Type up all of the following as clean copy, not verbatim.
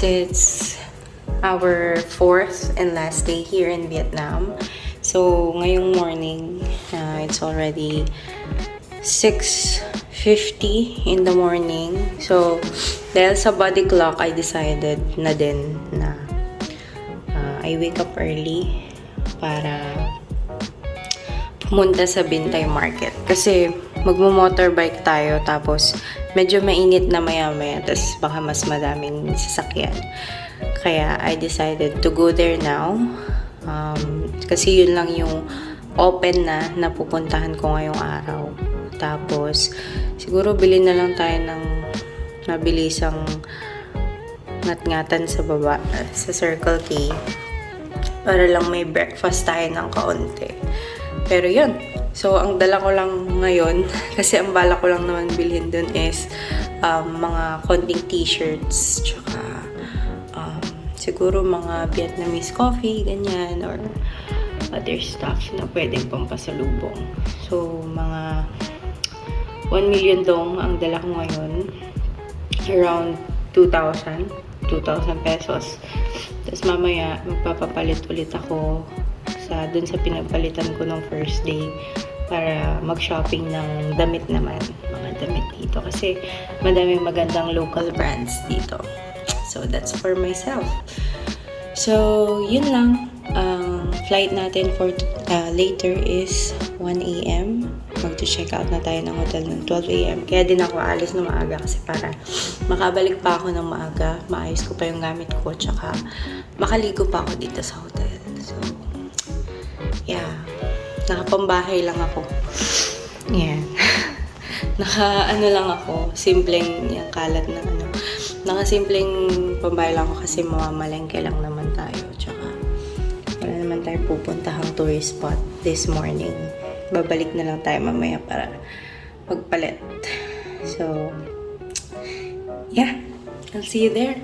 It's our 4th and last day here in Vietnam. So, ngayong morning, it's already 6:50 in the morning. So, dahil sa body clock, I decided na din na I wake up early para pumunta sa Bintay Market. Kasi magmo-motorbike tayo tapos medyo mainit na maya-maya tapos baka mas madaming sasakyan. Kaya I decided to go there now. Kasi yun lang yung open na napupuntahan ko ngayong araw. Tapos siguro bilhin na lang tayo ng mabilisang ngat-ngatan sa baba sa Circle K para lang may breakfast tayo ng kaunti. Pero yun. So, ang dala ko lang ngayon, kasi ang bala ko lang naman bilhin dun is mga konting t-shirts, tsaka siguro mga Vietnamese coffee, ganyan, or other stuff na pwedeng pampasalubong. So, mga 1 million dong ang dala ko ngayon. Around 2,000 pesos. Tapos mamaya, magpapapalit ulit ako dun sa pinagpalitan ko nung first day para mag-shopping ng damit naman. Mga damit dito. Kasi madaming magandang local brands dito. So, that's for myself. So, yun lang. Ang flight natin for later is 1 a.m. Mag-check out na tayo ng hotel ng 12 a.m. Kaya din ako alis na maaga kasi para makabalik pa ako ng maaga. Maayos ko pa yung gamit ko. Tsaka makaligo pa ako dito sa hotel. So, yeah. Nakapambahay lang ako. Yan. Naka-ano lang ako. Simpleng yung kalat na ano. Naka-simpleng pambahay lang ako kasi mamamalengke lang naman tayo. Tsaka wala naman tayo pupuntahang tourist spot this morning. Babalik na lang tayo mamaya para magpalit. So, yeah. I'll see you there.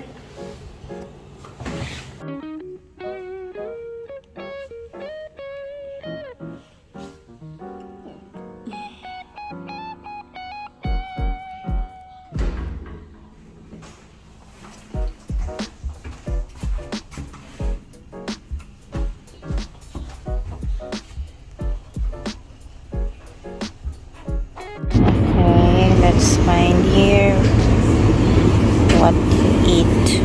Let's find here what to eat.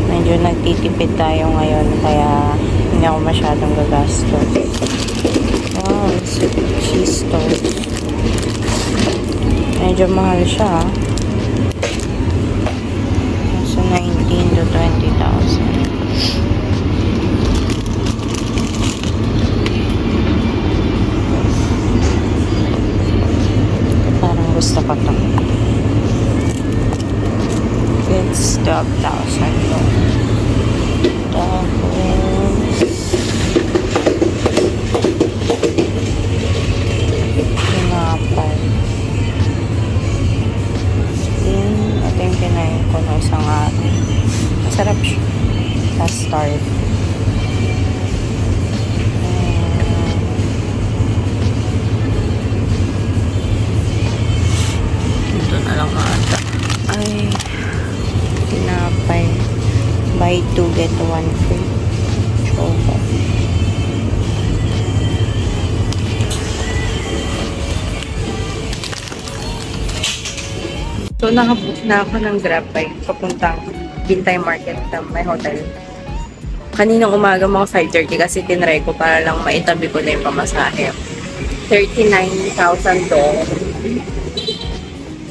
Medyo nagtitipid tayo ngayon kaya hindi ako masyadong gagastos. Wow, cheese toast. Medyo mahal siya. Nasa 19 to 20,000. Gusto ko to. It's 12,000 to. Tapos pinapay. Ito yung kinain ko no isang araw. Masarap siya. Custard. Ay, tinapay. Buy 2, get 1 free. Choco. So, nakabook na ako ng Grab bike papuntang Bintay Market na may hotel. Kaninang umaga mga 5:30 kasi tinry ko para lang maitabi ko na yung pamasahe. 39,000 doon.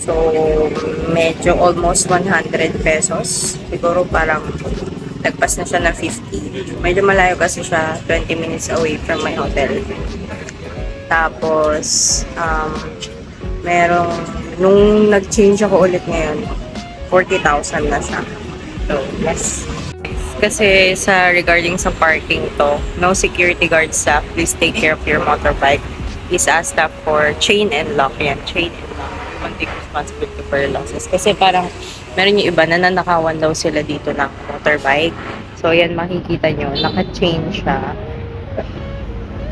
So, medyo almost 100 pesos. Siguro parang nagpas na siya ng 50. Medyo malayo kasi siya, 20 minutes away from my hotel. Tapos, nung nag-change ako ulit ngayon, 40,000 na siya. So, yes. Kasi regarding sa parking to, no security guard staff, please take care of your motorbike. Please ask staff for chain and lock. Yan, chain and lock. Don't take responsibility for your losses. Kasi parang meron yung iba na nanakawan daw sila dito ng motorbike. So, yan makikita nyo, naka-chain siya.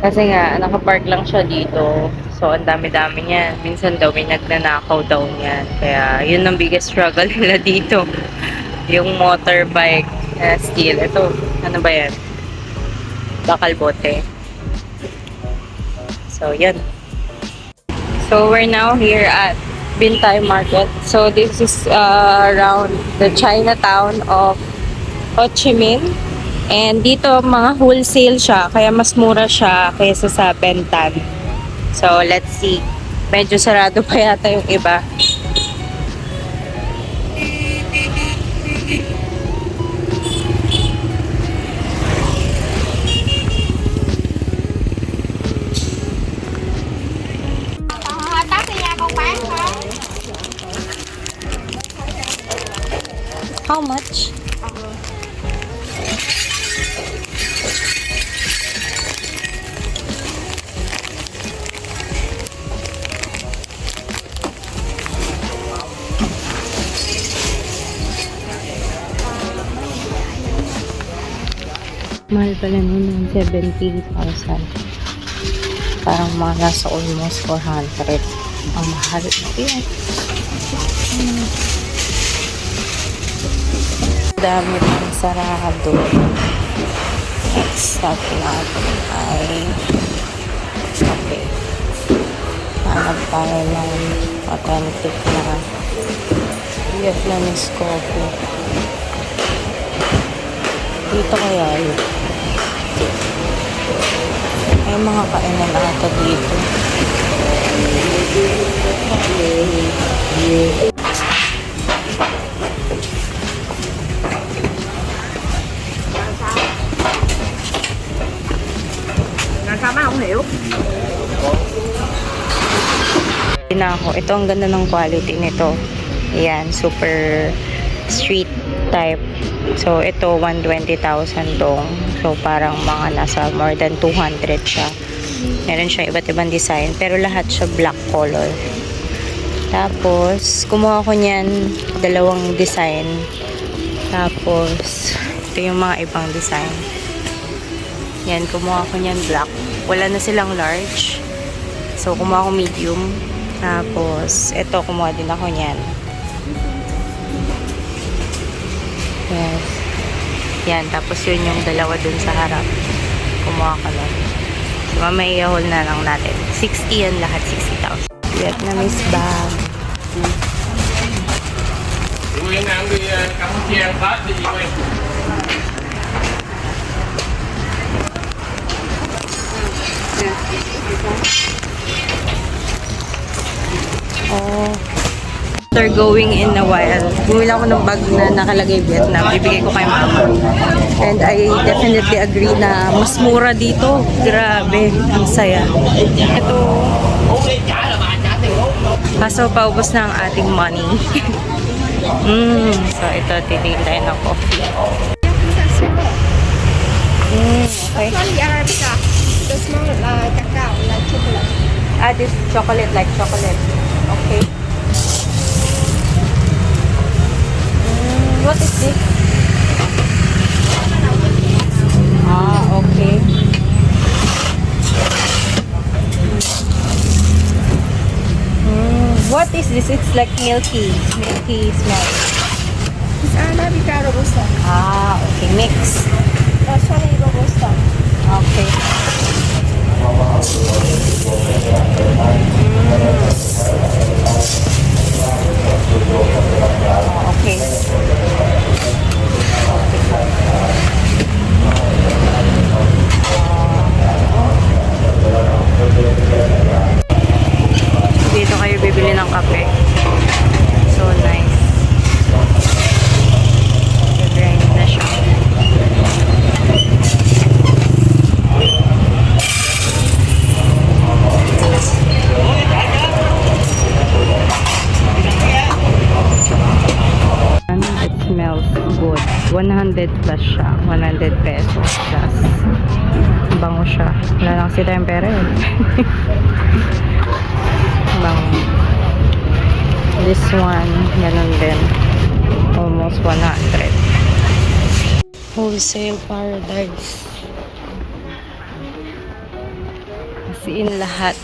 Kasi nga, nakapark lang siya dito. So, ang dami-dami niyan. Minsan daw, may nagnanakaw daw niyan. Kaya, yun ang biggest struggle nila dito. Yung motorbike steel. Ito, ano ba yan? Bakal bote. So, yan. So, we're now here at Bintay Market. So, this is around the Chinatown of Ho Chi Minh. And dito, mga wholesale siya. Kaya mas mura siya kaysa sa Bentan. So, let's see. Medyo sarado pa yata yung iba. How much? Mahal pala nun yung 70,000. Parang mga nasa almost 400. Ang mahal. Ayan. Dami pang sarado. Next stop natin ay okay. Hanap tayo ng authentic na Vietnamese coffee. Dito kaya yun. May mga kainan ata dito. Sama không hiểu. Na ako. Ito ang ganda ng quality nito. Ayan, super street type. So, ito 120,000 dong. So, parang mga nasa more than 200 siya. Meron siya iba't ibang design. Pero lahat siya black color. Tapos, kumuha ko niyan dalawang design. Tapos, ito yung mga ibang design. Yan, kumuha ko niyan black. Wala na silang large. So, kumuha ko medium. Tapos, ito, kumuha din ako niyan. Yes. Yan, tapos yun yung dalawa dun sa harap. Kumuha ko nun. So, mamaya i-haul na lang natin. 60 yan lahat, 60,000. Vietnamese bag. Nguyên ăn đi Campuchia ăn Tết đi Nguyên. Oh. After going in a while, bumili ako ng bag na nakalagay Vietnam. Ibigay ko kay mama. And I definitely agree na mas mura dito. Grabe, ang saya. Ito. Kaso paubos na ang ating money. So ito, titigil tayo ng coffee. Okay. Arabica. The small cacao like chocolate. Ah, this chocolate like chocolate. Okay. What is this? Ah, okay. What is this? It's like milky smell. It's Arabica Robusta. Ah, okay. Mix. Sorry, Robusta. Okay. Okay. Dito kayo bibili ng kape. So nice. Grind na siya. It smells good. 100 plus siya. 100 pesos plus. Bango siya. Wala lang kasi tayong pera eh. Bango. This one, ganun din. Almost 100. Wholesale paradise. As in lahat.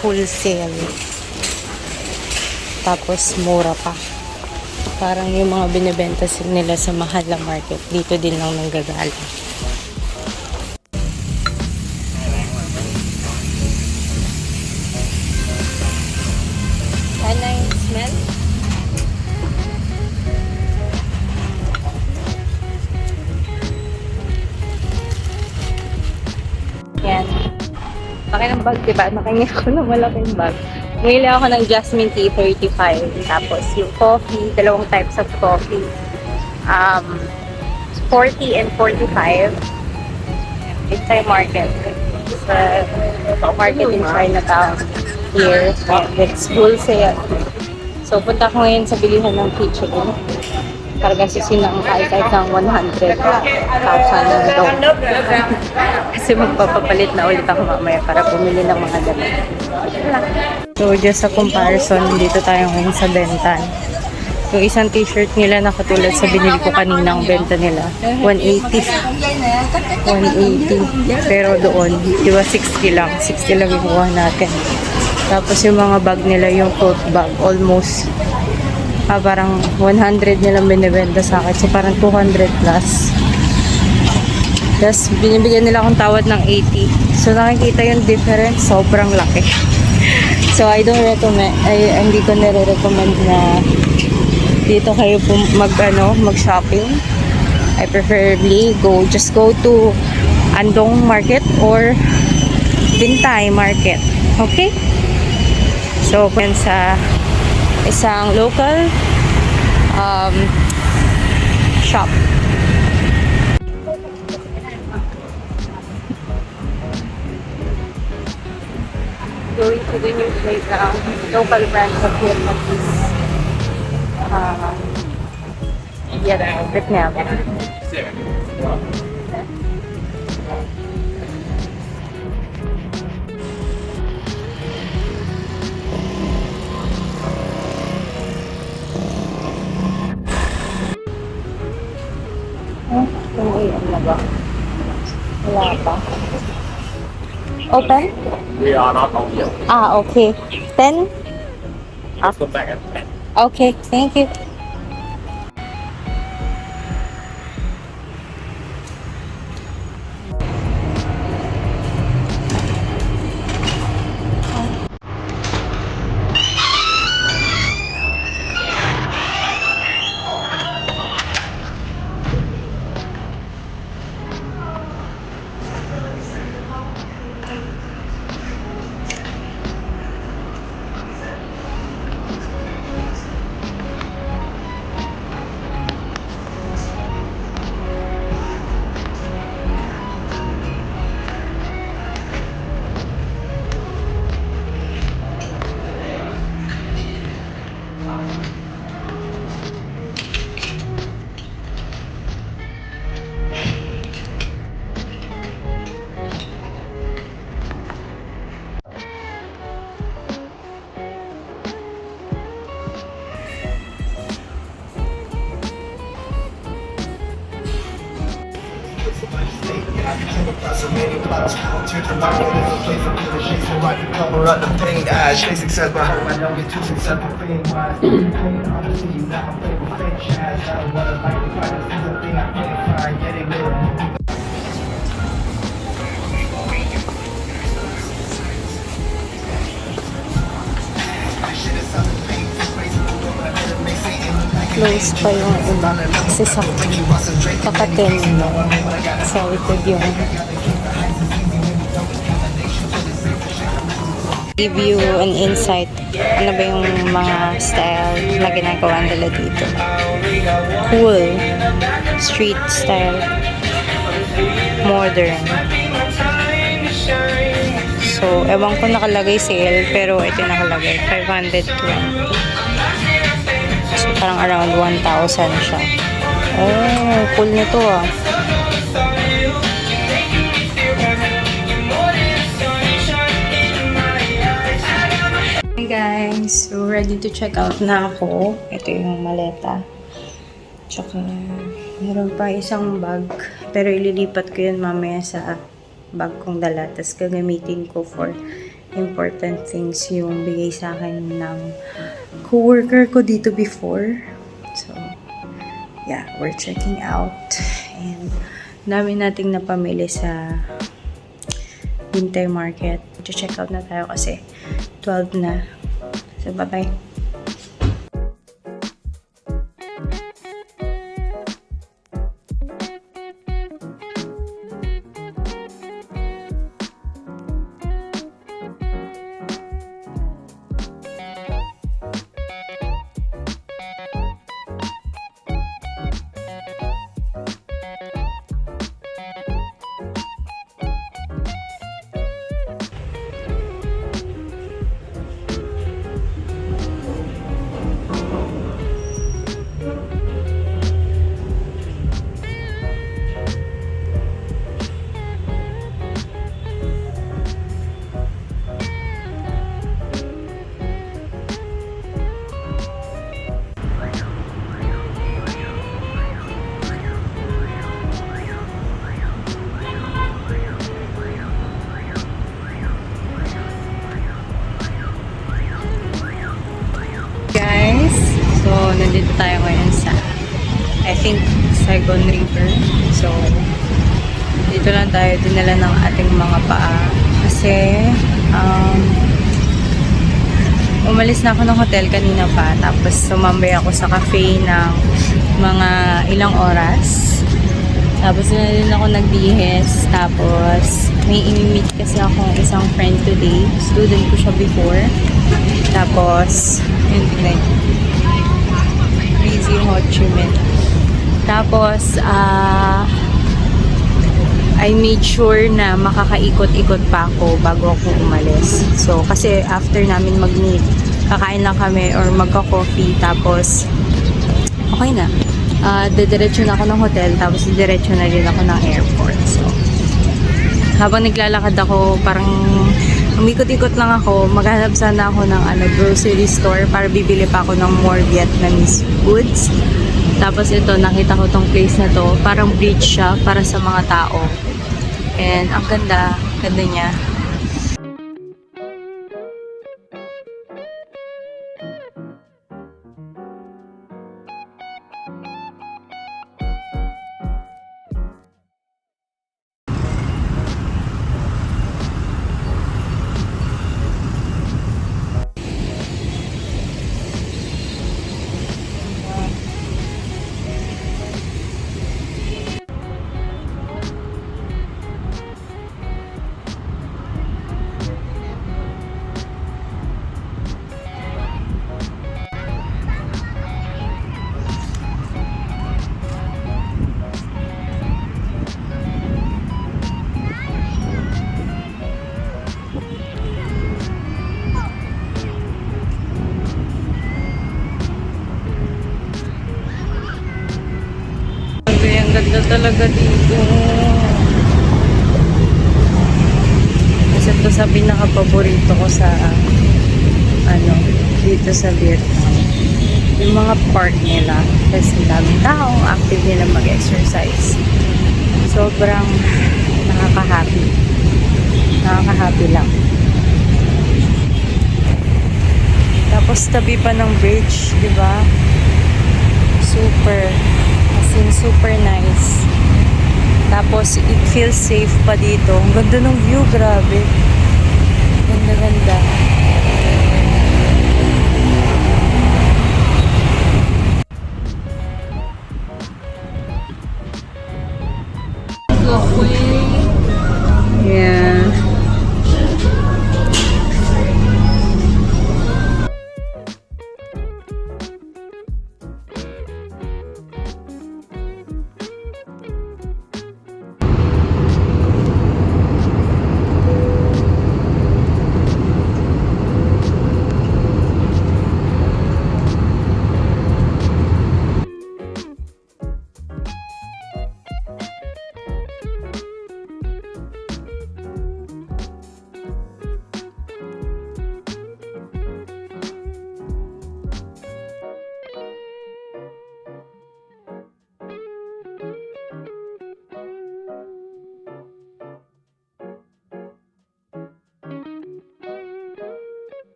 Wholesale. Tapos mura pa. Parang yung mga binibenta nila sa mahal na market, dito din lang nanggagaling. Ano yung smell? Yan. Laki ng bag, diba? Nakingi ko ng malaking bag. Bumili ako ng jasmine tea, 35. Tapos yung coffee, dalawang types of coffee. 40 and 45. It's a market. It's a market in Chinatown here. It's wholesale. So, punta ko ngayon sa bilihan ng kitchen. Talagang sisinang kahit ng 100,000 daw. Kasi magpapapalit na ulit ako mamaya para bumili ng mga damit. So, just sa comparison, dito tayo ngayon sa Bentan. Yung isang t-shirt nila na katulad sa binili ko kanina, ang benta nila, 180. 180. Pero doon, di ba 60 lang. 60 lang yung kuha natin. Tapos yung mga bag nila, yung tote bag, almost parang 100 nilang binibenta sa akin. So parang 200 plus. Tapos binibigyan nila akong tawad ng 80. So nakikita yung difference, sobrang laki. So I don't recommend, hindi ko nire-recommend na dito kayo mag-shopping. I preferably just go to Andong Market or Bintay Market. Okay? So, kung sa isang local shop. Going to the new playground, local branch of Vietnamese. Vietnam. Na ba? Wala pa. Open? We are not on yet. Okay. 10? Let's go back at 10. Okay, thank you. So many bottles, turn to my little place up in the shade so I can cover up the pain. I chase success, but I hope I don't get too successful. Fame wise, pain, honesty, not my favorite franchise. I don't wanna like the fight, this is the thing I can't find. Get it, little. Close pa yung iba. Kasi sa kakatin mo. Excited yung give you an insight. Ano ba yung mga style na ginagawa nila dito? Cool. Street style. Modern. So, ewan ko nakalagay sale, pero ito nakalagay. 520. So, parang around 1,000 siya. Oh, cool nito ah. Hey guys, so ready to check out na ako. Ito yung maleta. Tsaka, meron pa isang bag. Pero ililipat ko yun mamaya sa bag kong dala. Tapos gagamitin ko for important things yung bigay sa akin ng coworker ko dito before. So, yeah, we're checking out. And dami nating napamili sa Bintay Market. Check out na tayo kasi 12 na. So, bye-bye. Guys, so nandito tayo ngayon sa I think Saigon River. So dito lang tayo dinala ng ating mga paa kasi umalis na ako ng hotel kanina pa, tapos sumambay ako sa cafe ng mga ilang oras, tapos na din ako nagbihis, tapos may imi-meet kasi akong isang friend today, student ko siya before. Tapos, yun, tingnan. Crazy Ho Chi Minh. Tapos, I made sure na makakaikot-ikot pa ako bago ako umalis. So, kasi after namin mag-meet, kakain lang kami or magka-coffee. Tapos, okay na. Didiretso na ako ng hotel. Tapos, didiretso na din ako ng airport. So, habang naglalakad ako, parang umikot-ikot lang ako. Maghanap sana ako ng grocery store para bibili pa ako ng more Vietnamese foods. Tapos ito, nakita ko tong place na to. Parang bridge siya para sa mga tao. And ang ganda. Ganda niya. Ganda talaga dito. Kasi ito sa pinaka-paborito ko sa dito sa Vietnam. Yung mga park nila. Kasi daming tao, active nila mag-exercise. Sobrang nakaka-happy. Nakaka-happy lang. Tapos tabi pa ng bridge, di ba? Super. Super nice. Tapos, it feels safe pa dito. Ang ganda ng view, grabe. Ganda-ganda.